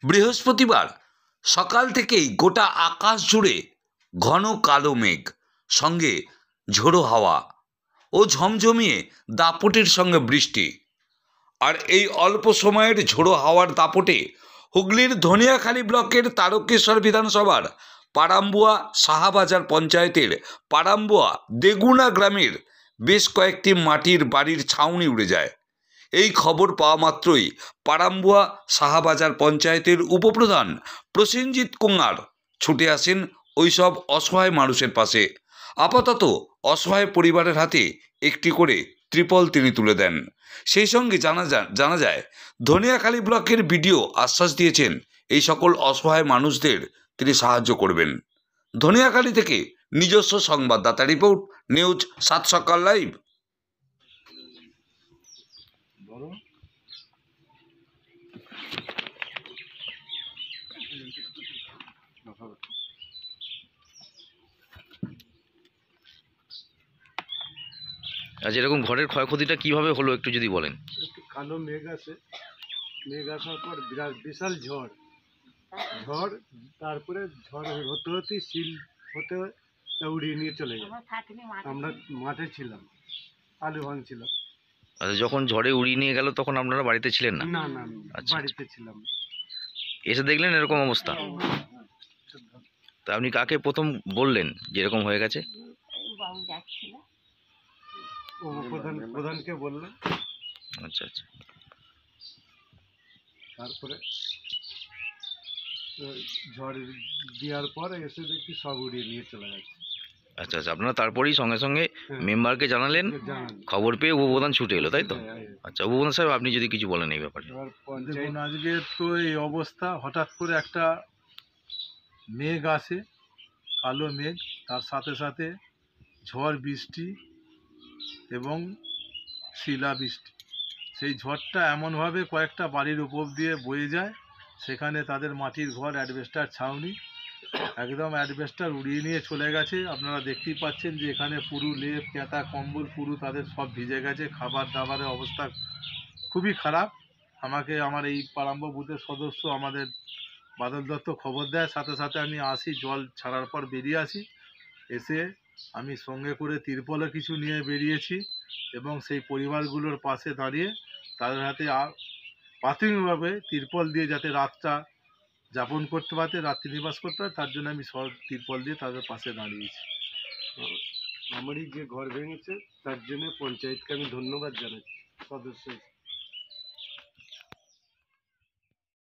বৃহস্পতিবার সকাল থেকেই গোটা আকাশ জুড়ে ঘন কালো মেঘ, সঙ্গে ঝোড়ো হাওয়া ও ঝমঝমিয়ে দাপটের সঙ্গে বৃষ্টি। আর এই অল্প সময়ের ঝোড়ো হাওয়ার দাপটে হুগলির ধনিয়াখালী ব্লকের তারকেশ্বর বিধানসভার পাড়াম্বুয়া সাহাবাজার পঞ্চায়েতের পাড়াম্বুয়া দেগুনা গ্রামের বেশ কয়েকটি মাটির বাড়ির ছাউনি উড়ে যায়। এই খবর পাওয়া মাত্রই পাড়াম্বুয়া সাহাবাজার পঞ্চায়েতের উপপ্রধান প্রসেনজিৎ কুমার ছুটে আসেন ওইসব অসহায় মানুষের পাশে। আপাতত অসহায় পরিবারের হাতে একটি করে ত্রিপল তিনি তুলে দেন। সেই সঙ্গে জানা যায় ধনিয়াখালী ব্লকের বিডিও আশ্বাস দিয়েছেন এই সকল অসহায় মানুষদের তিনি সাহায্য করবেন। ধনিয়াখালী থেকে নিজস্ব সংবাদদাতা রিপোর্ট, নিউজ 7 সকাল লাইভ। আচ্ছা, এরকম ঘরের ক্ষয়ক্ষতিটা কিভাবে হলো একটু যদি বলেন। একটু কালো মেঘ আসে, মেঘ আসার পর বিশাল ঝড়, তারপরে ঝড় হতে হতেই শিল হতে উড়িয়ে নিয়ে চলে যায়। আমরা মাঠে ছিলাম, আলু ভাঙছিলাম। আচ্ছা, যখন ঝড়ে উড়িয়ে নিয়ে গেল তখন আপনারা বাড়িতে ছিলেন না? না না, আচ্ছা, বাড়িতে ছিলাম। এসে দেখলেন এরকম অবস্থা? তা আপনি কাকে প্রথম বললেন যে এরকম হয়ে গেছে? প্রধানকে বললাম। আচ্ছা আচ্ছা। তারপরে ঝড় দেওয়ার পর এসে দেখি সব উড়িয়ে নিয়ে চলে গেছে। আচ্ছা আচ্ছা, আপনারা তারপরেই সঙ্গে সঙ্গে মেম্বারকে জানালেন, খবর পেয়ে উপপ্রধান ছুটে এলো, তাই তো? আচ্ছা, উপপ্রধান সাহেব আপনি যদি কিছু বলেন এই ব্যাপারে। দেখুন, আজকে তো এই অবস্থা, হঠাৎ করে একটা মেঘ আসে, কালো মেঘ, তার সাথে সাথে ঝড় বৃষ্টি এবং শিলাবৃষ্টি। সেই ঝড়টা এমনভাবে কয়েকটা বাড়ির উপর দিয়ে বয়ে যায়, সেখানে তাদের মাটির ঘর, অ্যাডবেস্টার ছাউনি, একদম অ্যাডবেস্টার উড়িয়ে নিয়ে চলে গেছে। আপনারা দেখতেই পাচ্ছেন যে এখানে পুরো লেপ কেতা কম্বল পুরো তাদের সব ভিজে গেছে। খাবার দাবারের অবস্থা খুবই খারাপ। আমাকে আমার এই পাড়াম্বুয়া বুথের সদস্য আমাদের বাদল দত্ত খবর দেয়, সাথে সাথে আমি আসি, জল ছাড়ার পর বেরিয়ে আসি। এসে আমি সঙ্গে করে তিরপলও কিছু নিয়ে বেরিয়েছি এবং সেই পরিবারগুলোর পাশে দাঁড়িয়ে তাদের হাতে প্রাথমিকভাবে তিরপল দিয়ে যাতে রাতটা যাপন করতে পারে, রাত্রি নিবাস করতে পারে, তার জন্য আমি সব তিরপল দিয়ে তাদের পাশে দাঁড়িয়েছি। আমারই যে ঘর ভেঙেছে তার জন্য পঞ্চায়েতকে আমি ধন্যবাদ জানাচ্ছি, সদস্য